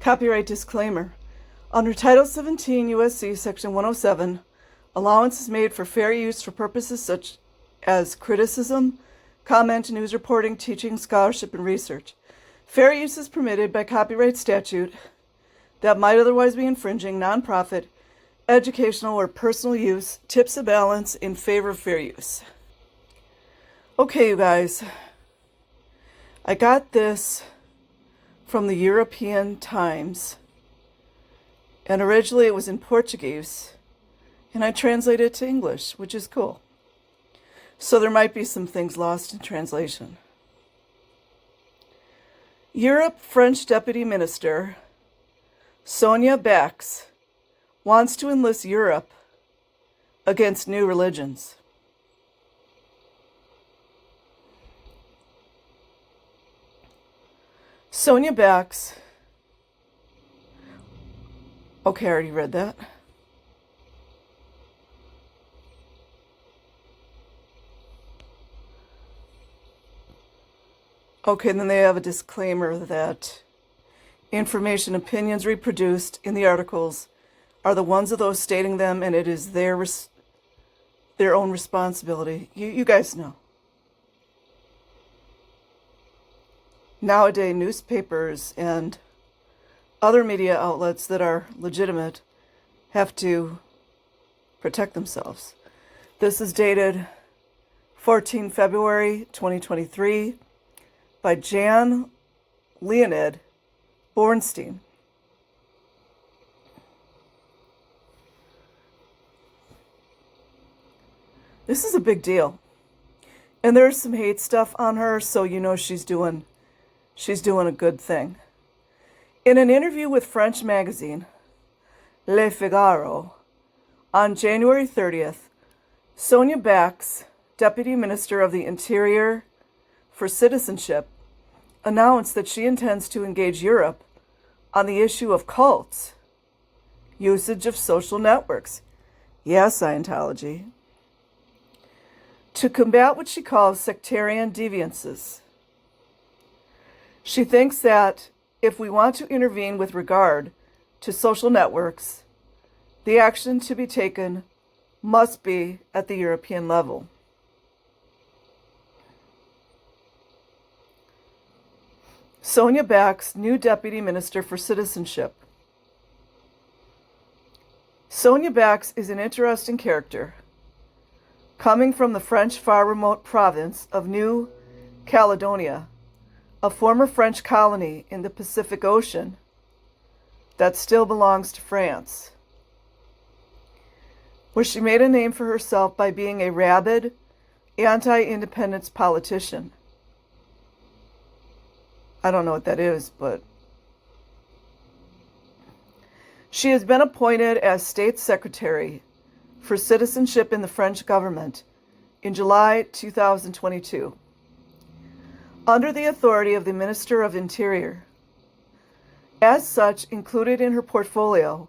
Copyright disclaimer. Under Title 17 U.S.C. Section 107, allowance is made for fair use for purposes such as criticism, comment, news reporting, teaching, scholarship, and research. Fair use is permitted by copyright statute that might otherwise be infringing nonprofit, educational, or personal use. Tips a balance in favor of fair use. Okay, you guys. I got this from the European Times, and originally it was in Portuguese, and I translated it to English, which is cool. So there might be some things lost in translation. Europe French Deputy Minister Sonia Bax wants to enlist Europe against new religions. Sonia Bax, okay, I already read that. Okay, and then they have a disclaimer that information, opinions reproduced in the articles are the ones of those stating them, and it is their own responsibility. You guys know. Nowadays, newspapers and other media outlets that are legitimate have to protect themselves. This is dated 14 February 2023 by Jan Leonid Bornstein. This is a big deal. And there's some hate stuff on her, so you know she's doing a good thing. In an interview with French magazine Le Figaro on January 30th, Sonia Bax, Deputy Minister of the Interior for Citizenship, announced that she intends to engage Europe on the issue of cults, usage of social networks, Scientology, to combat what she calls sectarian deviances. She thinks that if we want to intervene with regard to social networks, the action to be taken must be at the European level. Sonia Bax, new Deputy Minister for Citizenship. Sonia Bax is an interesting character, coming from the French far remote province of New Caledonia, a former French colony in the Pacific Ocean that still belongs to France, where she made a name for herself by being a rabid, anti-independence politician. I don't know what that is, but she has been appointed as State Secretary for Citizenship in the French government in July 2022, under the authority of the Minister of Interior. As such, included in her portfolio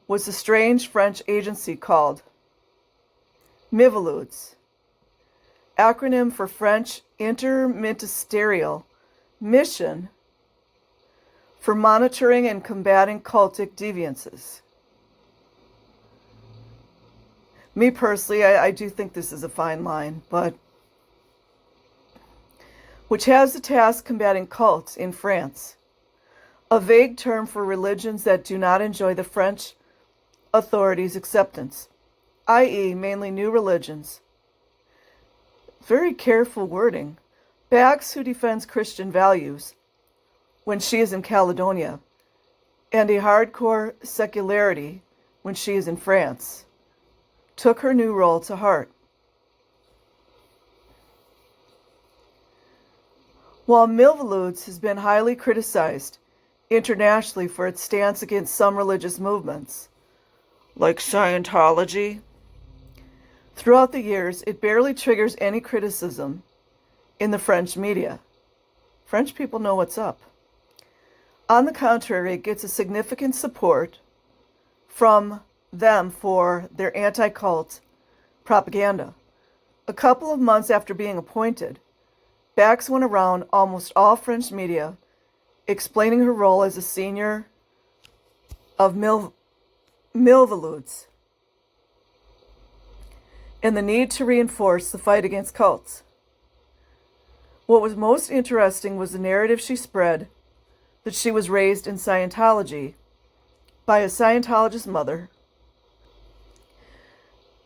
was a strange French agency called Miviludes, acronym for French Interministerial Mission for Monitoring and Combating Cultic Deviances. Me personally, I do think this is a fine line, but which has the task combating cults in France, a vague term for religions that do not enjoy the French authorities' acceptance, i.e. mainly new religions. Very careful wording. Bax, who defends Christian values when she is in Caledonia, and a hardcore secularity when she is in France, took her new role to heart. While Miviludes has been highly criticized internationally for its stance against some religious movements, like Scientology, throughout the years it barely triggers any criticism in the French media. French people know what's up. On the contrary, it gets a significant support from them for their anti-cult propaganda. A couple of months after being appointed, Bax went around almost all French media explaining her role as a senior of Milvaludes and the need to reinforce the fight against cults. What was most interesting was the narrative she spread that she was raised in Scientology by a Scientologist mother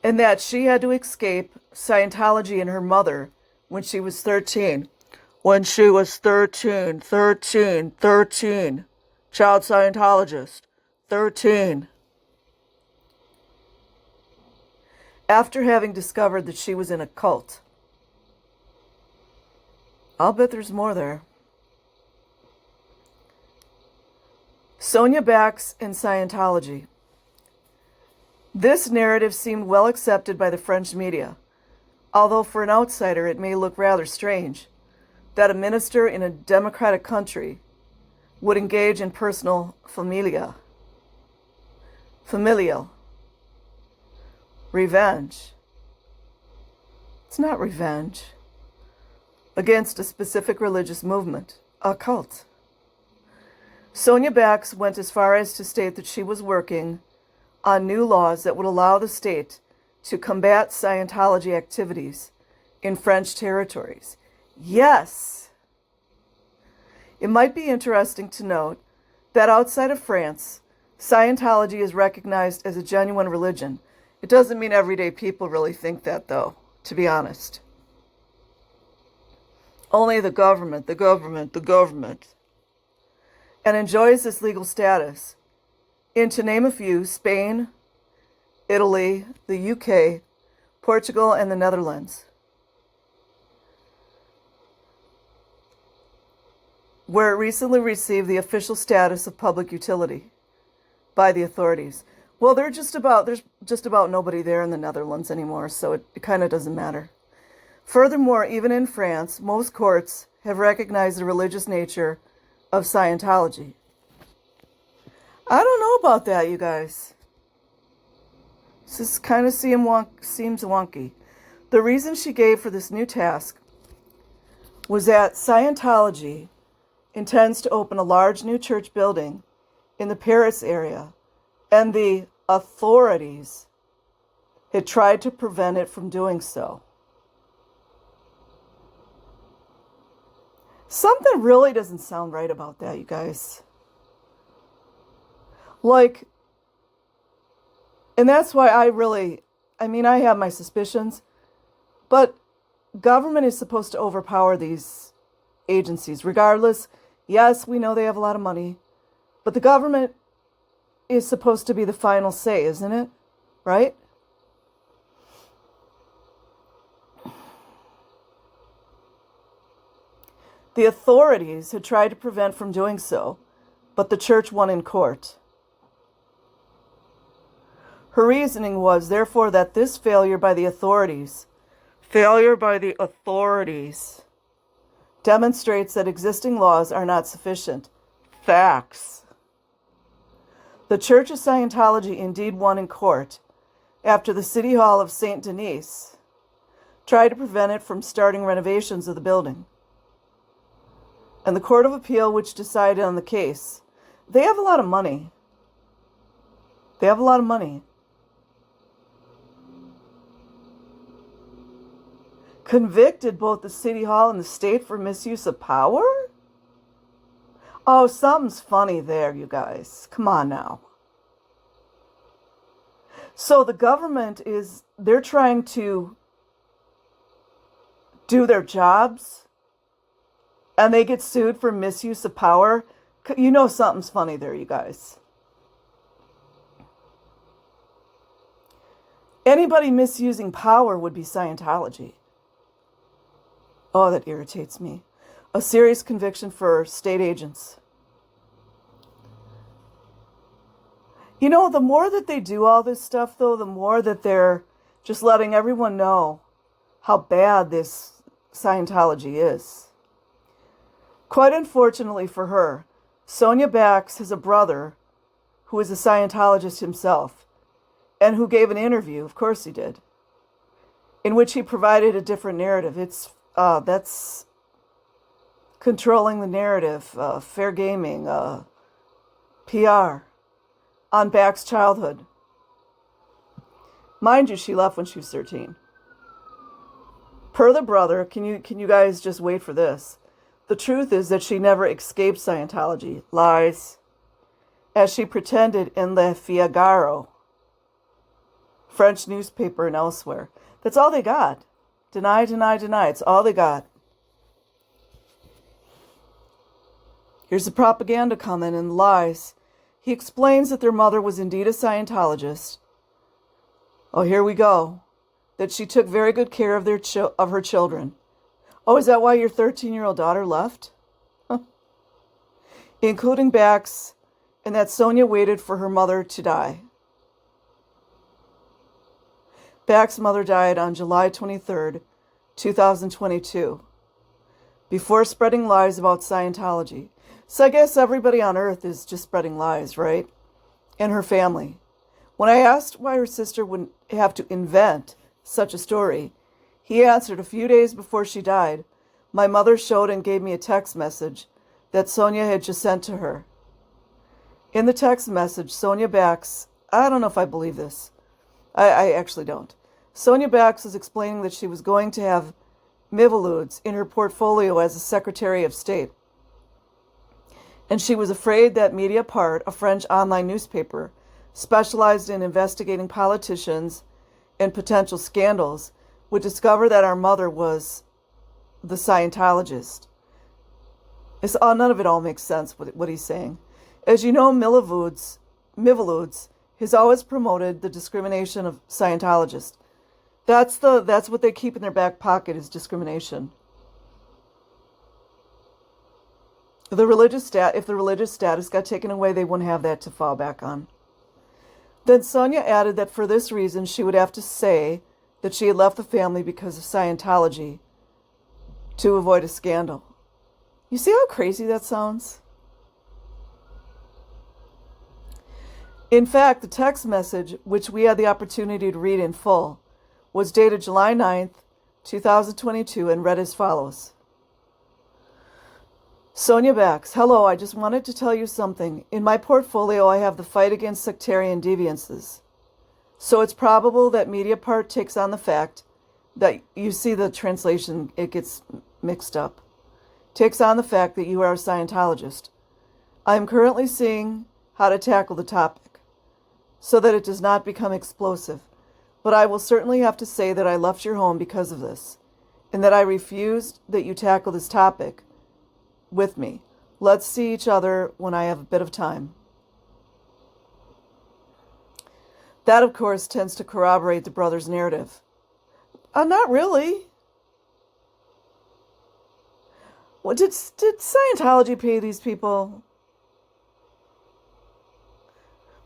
and that she had to escape Scientology and her mother when she was 13. When she was 13. Child Scientologist. 13. After having discovered that she was in a cult. I'll bet there's more there. Sonia Bax in Scientology. This narrative seemed well accepted by the French media, although for an outsider it may look rather strange that a minister in a democratic country would engage in personal familial revenge. It's not revenge against a specific religious movement, a cult. Sonia Bax went as far as to state that she was working on new laws that would allow the state to combat Scientology activities in French territories. Yes! It might be interesting to note that outside of France, Scientology is recognized as a genuine religion. It doesn't mean everyday people really think that, though, to be honest. Only the government, and enjoys this legal status in, to name a few, Spain, Italy, the UK, Portugal, and the Netherlands, where it recently received the official status of public utility by the authorities. Well, there's just about nobody there in the Netherlands anymore, so it kind of doesn't matter. Furthermore, even in France, most courts have recognized the religious nature of Scientology. I don't know about that, you guys. This kind of seems wonky. The reason she gave for this new task was that Scientology intends to open a large new church building in the Paris area, and the authorities had tried to prevent it from doing so. Something really doesn't sound right about that, you guys. And that's why I have my suspicions, but government is supposed to overpower these agencies. Regardless, yes, we know they have a lot of money, but the government is supposed to be the final say, isn't it? Right? The authorities had tried to prevent from doing so, but the church won in court. Her reasoning was, therefore, that this failure by the authorities demonstrates that existing laws are not sufficient. Facts. The Church of Scientology indeed won in court after the City Hall of St. Denis tried to prevent it from starting renovations of the building. And the Court of Appeal, which decided on the case, they have a lot of money. Convicted both the City Hall and the state for misuse of power? Oh, something's funny there, you guys. Come on now. So the government they're trying to do their jobs, and they get sued for misuse of power. You know something's funny there, you guys. Anybody misusing power would be Scientology. Oh, that irritates me. A serious conviction for state agents. You know, the more that they do all this stuff, though, the more that they're just letting everyone know how bad this Scientology is. Quite unfortunately for her, Sonia Bax has a brother who is a Scientologist himself, and who gave an interview, of course he did, in which he provided a different narrative. That's controlling the narrative, fair gaming, PR. on Back's childhood. Mind you, she left when she was 13. Per the brother, can you guys just wait for this? The truth is that she never escaped Scientology. Lies. As she pretended in Le Figaro, French newspaper, and elsewhere. That's all they got. Deny, deny, deny. It's all they got. Here's the propaganda comment and lies. He explains that their mother was indeed a Scientologist. Oh, here we go. That she took very good care of her children. Oh, is that why your 13-year-old daughter left? Huh. Including Bax, and that Sonia waited for her mother to die. Bax's mother died on July 23rd, 2022, before spreading lies about Scientology. So I guess everybody on earth is just spreading lies, right? And her family. When I asked why her sister wouldn't have to invent such a story, he answered, a few days before she died, my mother showed and gave me a text message that Sonia had just sent to her. In the text message, Sonia Bax, I don't know if I believe this. I actually don't. Sonia Bax was explaining that she was going to have Miviludes in her portfolio as a Secretary of State. And she was afraid that Mediapart, a French online newspaper, specialized in investigating politicians and potential scandals, would discover that our mother was the Scientologist. None of it all makes sense, what he's saying. As you know, Miviludes has always promoted the discrimination of Scientologists. That's what they keep in their back pocket, is discrimination. If the religious status got taken away, they wouldn't have that to fall back on. Then Sonia added that for this reason, she would have to say that she had left the family because of Scientology to avoid a scandal. You see how crazy that sounds? In fact, the text message, which we had the opportunity to read in full, was dated July 9th, 2022, and read as follows. Sonia Bax, hello, I just wanted to tell you something. In my portfolio, I have the fight against sectarian deviances. So it's probable that Mediapart takes on the fact that, you see the translation, it gets mixed up, takes on the fact that you are a Scientologist. I am currently seeing how to tackle the topic so that it does not become explosive. But I will certainly have to say that I left your home because of this, and that I refused that you tackle this topic with me. Let's see each other when I have a bit of time. That, of course, tends to corroborate the brother's narrative. Not really. What did Scientology pay these people?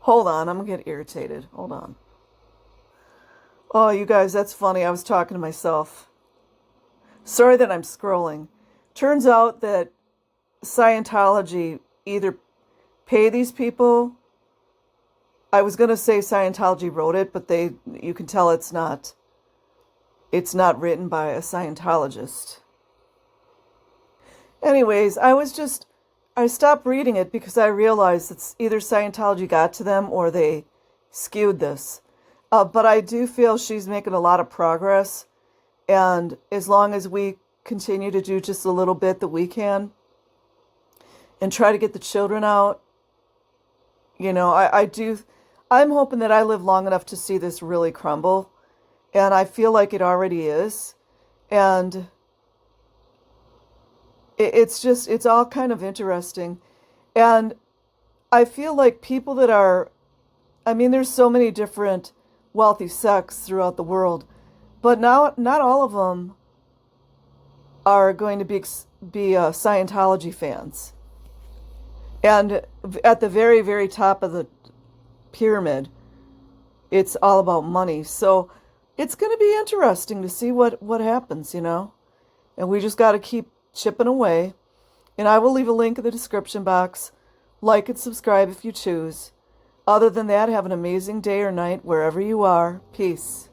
Hold on, I'm going to get irritated. Hold on. Oh, you guys, that's funny. I was talking to myself. Sorry that I'm scrolling. Turns out that Scientology either pay these people. I was going to say Scientology wrote it, but you can tell it's not written by a Scientologist. Anyways, I stopped reading it because I realized it's either Scientology got to them or they skewed this. But I do feel she's making a lot of progress. And as long as we continue to do just a little bit that we can and try to get the children out, I'm hoping that I live long enough to see this really crumble. And I feel like it already is. And it's all kind of interesting. And I feel like people that are, there's so many different wealthy sects throughout the world, but now not all of them are going to be Scientology fans. And at the very, very top of the pyramid, it's all about money. So it's going to be interesting to see what happens, and we just got to keep chipping away. And I will leave a link in the description box. Like and subscribe if you choose. Other than that, have an amazing day or night wherever you are. Peace.